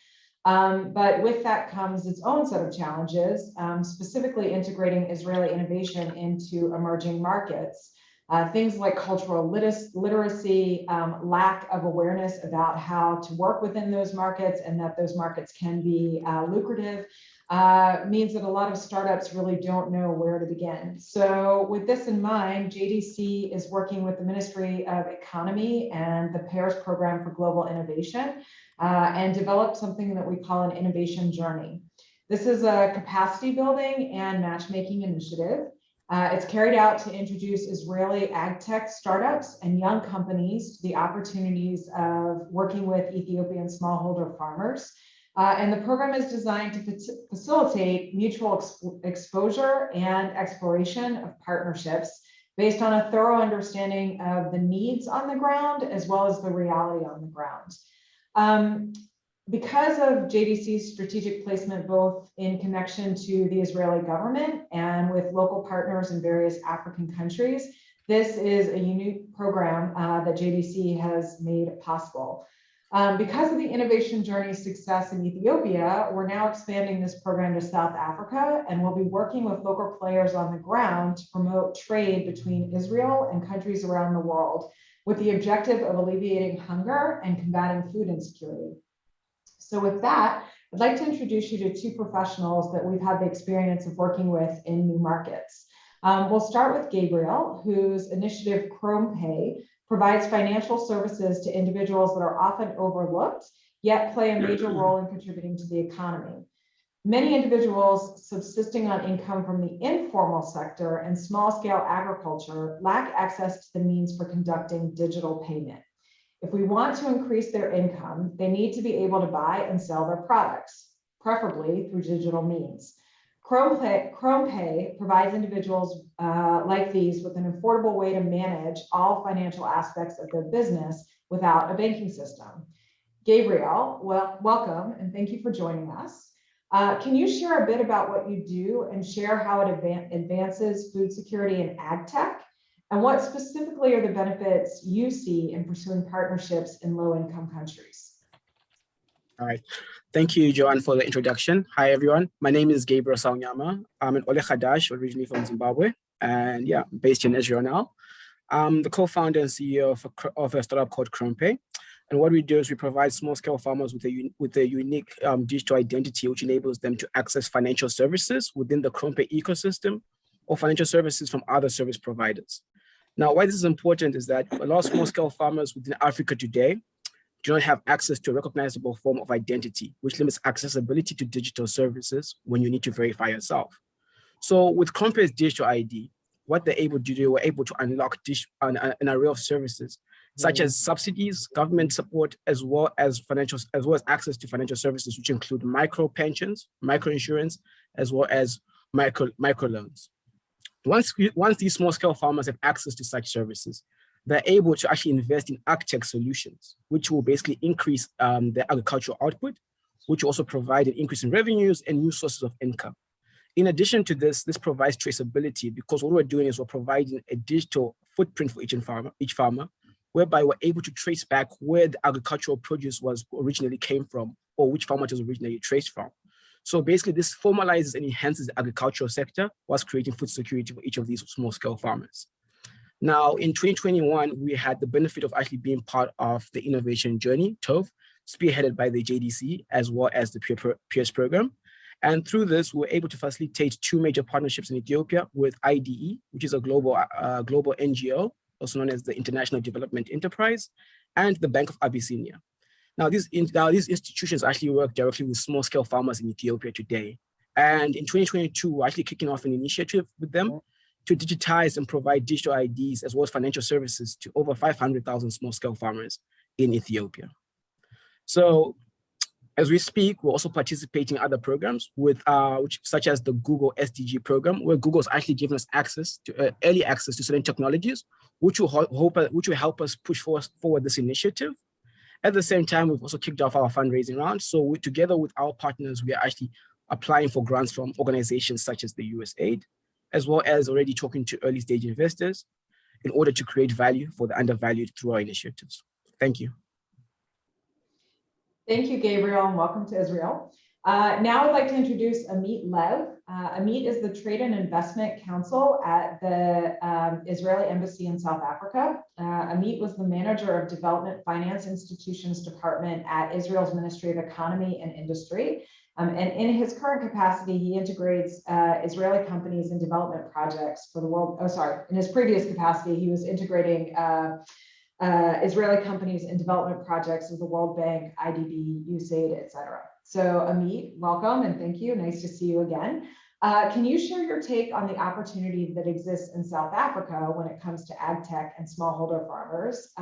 But with that comes its own set of challenges, specifically integrating Israeli innovation into emerging markets. Things like cultural literacy, lack of awareness about how to work within those markets and that those markets can be lucrative, means that a lot of startups really don't know where to begin. So with this in mind, JDC is working with the Ministry of Economy and the Paris Program for Global Innovation and developed something that we call an innovation journey. This is a capacity building and matchmaking initiative. It's carried out to introduce Israeli ag tech startups and young companies to the opportunities of working with Ethiopian smallholder farmers. And the program is designed to facilitate mutual exposure and exploration of partnerships based on a thorough understanding of the needs on the ground as well as the reality on the ground. Because of JDC's strategic placement, both in connection to the Israeli government and with local partners in various African countries, this is a unique program that JDC has made possible. Because of the innovation journey success in Ethiopia, we're now expanding this program to South Africa, and we'll be working with local players on the ground to promote trade between Israel and countries around the world with the objective of alleviating hunger and combating food insecurity. So with that, I'd like to introduce you to two professionals that we've had the experience of working with in new markets. We'll start with Gabriel, whose initiative Chrome Pay provides financial services to individuals that are often overlooked, yet play a major role in contributing to the economy. Many individuals subsisting on income from the informal sector and small-scale agriculture lack access to the means for conducting digital payment. If we want to increase their income, they need to be able to buy and sell their products, preferably through digital means. Chrome Pay provides individuals like these with an affordable way to manage all financial aspects of their business without a banking system. Gabriel, welcome and thank you for joining us. Can you share a bit about what you do and share how it advances food security and ag tech? And what specifically are the benefits you see in pursuing partnerships in low-income countries? All right. Thank you, Joanne, for the introduction. Hi, everyone. My name is Gabriel Saonyama. I'm an Ole Khadash, originally from Zimbabwe, and yeah, based in Israel now. I'm the co-founder and CEO of a startup called Chrome Pay. And what we do is we provide small-scale farmers with a unique digital identity, which enables them to access financial services within the Chrome Pay ecosystem or financial services from other service providers. Now, why this is important is that a lot of small-scale farmers within Africa today do not have access to a recognizable form of identity, which limits accessibility to digital services when you need to verify yourself. So with Chrome Pay's digital ID, what they're able to do, we're able to unlock an array of services, such as subsidies, government support, as well as access to financial services, which include micro pensions, micro insurance, as well as micro loans. Once these small-scale farmers have access to such services, they're able to actually invest in ag tech solutions, which will basically increase their agricultural output, which will also provide an increase in revenues and new sources of income. In addition to this provides traceability, because what we're doing is we're providing a digital footprint for each farmer, whereby we're able to trace back where the agricultural produce originally came from, or which farmer it was originally traced from. So basically, this formalizes and enhances the agricultural sector whilst creating food security for each of these small-scale farmers. Now, in 2021, we had the benefit of actually being part of the innovation journey, TOV, spearheaded by the JDC, as well as the Peers program. And through this, we were able to facilitate two major partnerships in Ethiopia with IDE, which is a global NGO, also known as the International Development Enterprise, and the Bank of Abyssinia. Now, these institutions actually work directly with small-scale farmers in Ethiopia today. And in 2022, we're actually kicking off an initiative with them to digitize and provide digital IDs as well as financial services to over 500,000 small-scale farmers in Ethiopia. So as we speak, we're also participating in other programs such as the Google SDG program, where Google's actually given us early access to certain technologies, which will help us push forward this initiative. At the same time, we've also kicked off our fundraising round. So together with our partners, we are actually applying for grants from organizations such as the USAID, as well as already talking to early stage investors in order to create value for the undervalued through our initiatives. Thank you. Thank you, Gabriel, and welcome to Israel. Now I'd like to introduce Amit Lev. Amit is the Trade and Investment Counsel at the Israeli Embassy in South Africa. Amit was the manager of Development Finance Institutions Department at Israel's Ministry of Economy and Industry. And in his current capacity, he integrates Israeli companies in development projects for the world. Oh, sorry. In his previous capacity, he was integrating Israeli companies in development projects of the World Bank, IDB, USAID, etc. So Amit, welcome and thank you. Nice to see you again. Can you share your take on the opportunity that exists in South Africa when it comes to ag tech and smallholder farmers?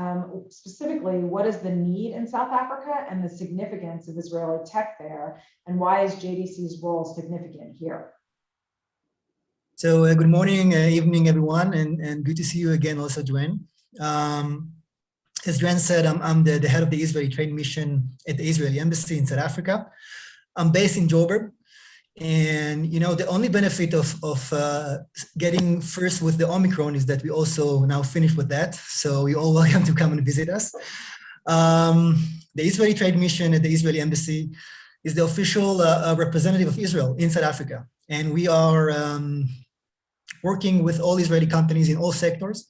Specifically, what is the need in South Africa and the significance of Israeli tech there? And why is JDC's role significant here? So good morning, evening, everyone, and good to see you again also, Joanne. As Joanne said, I'm the head of the Israeli Trade Mission at the Israeli Embassy in South Africa. I'm based in Joburg. And, you know, the only benefit of getting first with the Omicron is that we also now finished with that. So you're all welcome to come and visit us. the Israeli Trade Mission at the Israeli Embassy is the official representative of Israel in South Africa. And we are working with all Israeli companies in all sectors,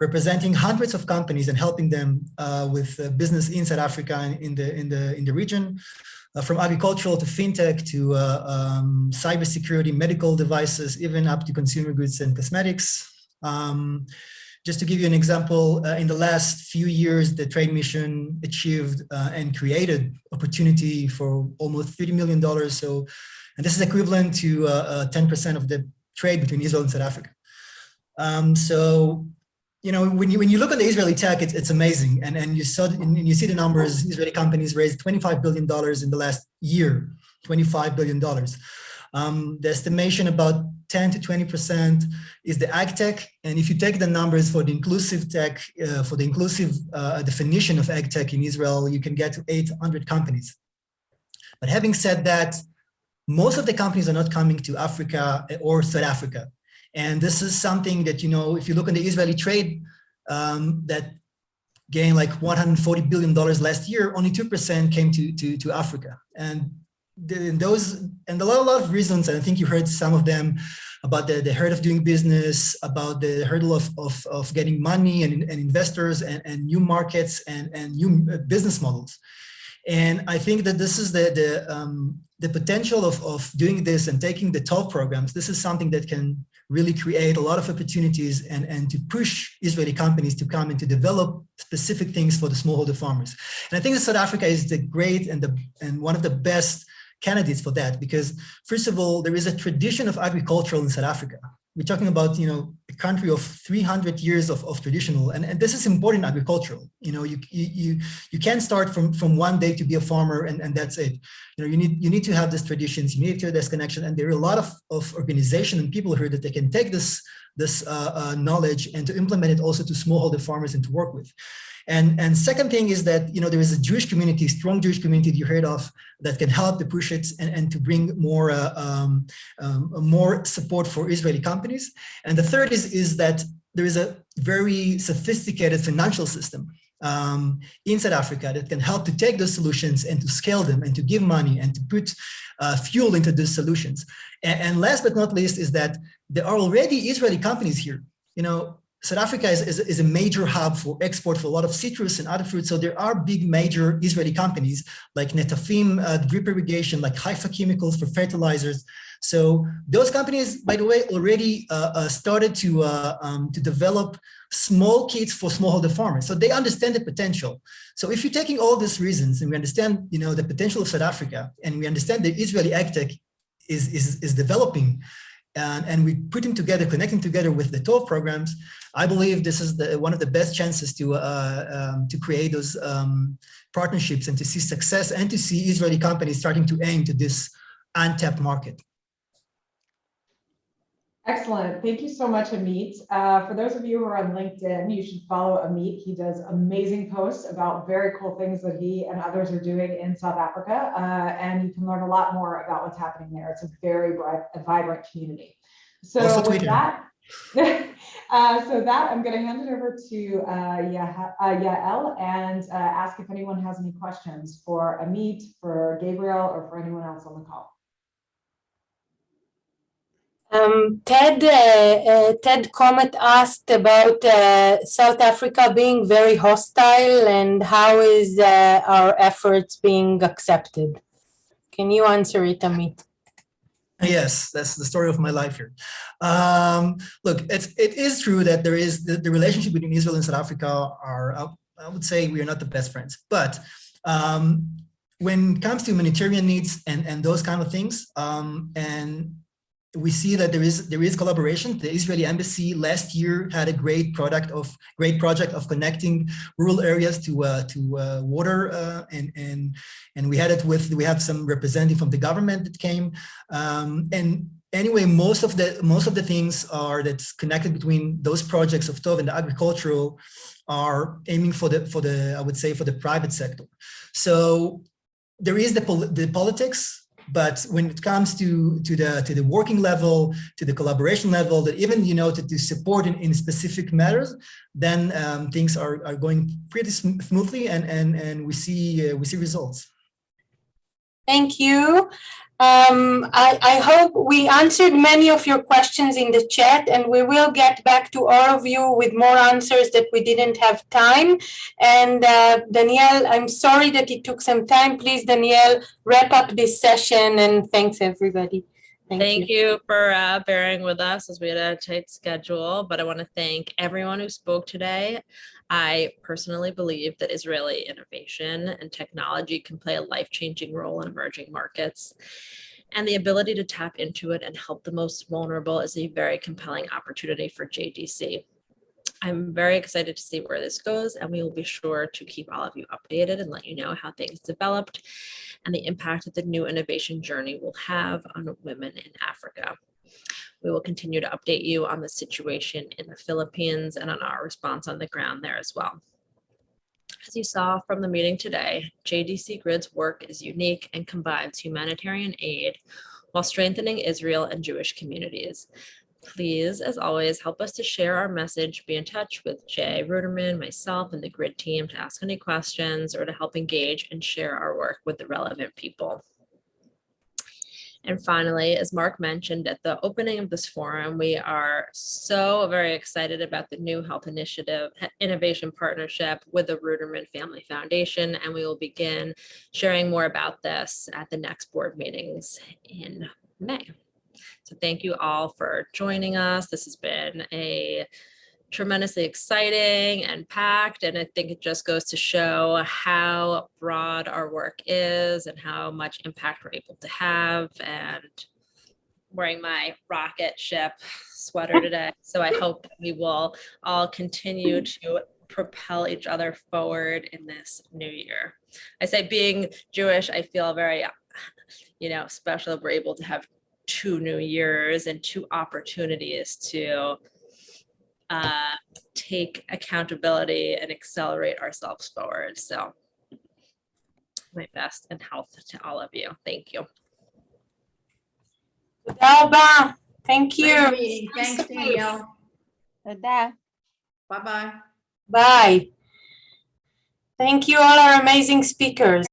representing hundreds of companies and helping them with business in South Africa and in the region, from agricultural to fintech to cybersecurity, medical devices, even up to consumer goods and cosmetics. Just to give you an example, in the last few years, the Trade Mission achieved and created opportunity for almost $30 million. So, and this is equivalent to 10% of the trade between Israel and South Africa. So, you know, when you look at the Israeli tech, it's amazing, and you see the numbers. Israeli companies raised $25 billion in the last year, $25 billion. The estimation about 10 to 20% is the ag tech, and if you take the numbers for the inclusive tech, for the inclusive definition of ag tech in Israel, you can get to 800 companies. But having said that, most of the companies are not coming to Africa or South Africa. And this is something that, you know, if you look at the Israeli trade that gained like $140 billion last year, only 2% came to Africa. And a lot of reasons, and I think you heard some of them, about the hurdle of doing business, about the hurdle of getting money and investors and new markets and new business models. And I think that this is the potential of doing this and taking the toll programs. This is something that can really create a lot of opportunities and to push Israeli companies to come and to develop specific things for the smallholder farmers. And I think that South Africa is the great and one of the best candidates for that, because first of all, there is a tradition of agriculture in South Africa. We're talking about, you know, a country of 300 years of traditional, and this is important agricultural. You know, you can't start from one day to be a farmer and that's it. You know, you need to have these traditions, you need to have this connection, and there are a lot of organization and people here that they can take this knowledge and to implement it also to smallholder farmers and to work with. And second thing is that, you know, there is a Jewish community, strong Jewish community that you heard of, that can help to push it and to bring more support for Israeli companies. And the third is that there is a very sophisticated financial system in South Africa that can help to take those solutions and to scale them and to give money and to put fuel into those solutions. And last but not least is that there are already Israeli companies here. You know, South Africa is a major hub for export for a lot of citrus and other fruits. So there are big major Israeli companies like Netafim, drip irrigation, like Haifa Chemicals for fertilizers. So those companies, by the way, already started to develop small kits for smallholder farmers. So they understand the potential. So if you're taking all these reasons and we understand, you know, the potential of South Africa, and we understand that Israeli ag tech is developing, and we put them together, connecting together with the TOV programs, I believe this is one of the best chances to create those partnerships and to see success and to see Israeli companies starting to aim to this untapped market. Excellent. Thank you so much, Amit. For those of you who are on LinkedIn, you should follow Amit. He does amazing posts about very cool things that he and others are doing in South Africa. And you can learn a lot more about what's happening there. It's a very vibrant community. So also with Twitter. that, I'm going to hand it over to Yael and ask if anyone has any questions for Amit, for Gabriel, or for anyone else on the call. Ted Comet asked about South Africa being very hostile and how is our efforts being accepted? Can you answer it, Amit? Yes, that's the story of my life here. Look, it is true that there is the relationship between Israel and South Africa are, I would say, we are not the best friends. But when it comes to humanitarian needs and those kind of things, and we see that there is collaboration. The Israeli embassy last year had a great project of connecting rural areas to water, and we have some representative from the government that came, and anyway, most of the things that's connected between those projects of TOV and the agricultural are aiming for the I would say for the private sector. So there is the politics. But when it comes to the working level, to the collaboration level, that even to support in specific matters, then things are going pretty smoothly, and we see results. Thank you. I hope we answered many of your questions in the chat, and we will get back to all of you with more answers that we didn't have time. And Danielle, I'm sorry that it took some time. Please, Danielle, wrap up this session, and thanks everybody. Thank you for bearing with us as we had a tight schedule, but I want to thank everyone who spoke today. I personally believe that Israeli innovation and technology can play a life-changing role in emerging markets, and the ability to tap into it and help the most vulnerable is a very compelling opportunity for JDC. I'm very excited to see where this goes, and we will be sure to keep all of you updated and let you know how things developed and the impact that the new innovation journey will have on women in Africa. We will continue to update you on the situation in the Philippines and on our response on the ground there as well. As you saw from the meeting today, JDC GRID's work is unique and combines humanitarian aid while strengthening Israel and Jewish communities. Please, as always, help us to share our message, be in touch with Jay Ruderman, myself, and the GRID team to ask any questions or to help engage and share our work with the relevant people. And finally, as Mark mentioned at the opening of this forum, we are so very excited about the new health initiative innovation partnership with the Ruderman Family Foundation, and we will begin sharing more about this at the next board meetings in May. So thank you all for joining us. This has been a tremendously exciting and packed, and I think it just goes to show how broad our work is and how much impact we're able to have. And wearing my rocket ship sweater today, so I hope we will all continue to propel each other forward in this new year. I say, being Jewish, I feel very, special. We're able to have 2 new years and 2 opportunities to take accountability and accelerate ourselves forward. So my best and health to all of you. Thank you. Thank you. Thanks, Danielle. Bye-bye. Bye. Thank you, all our amazing speakers.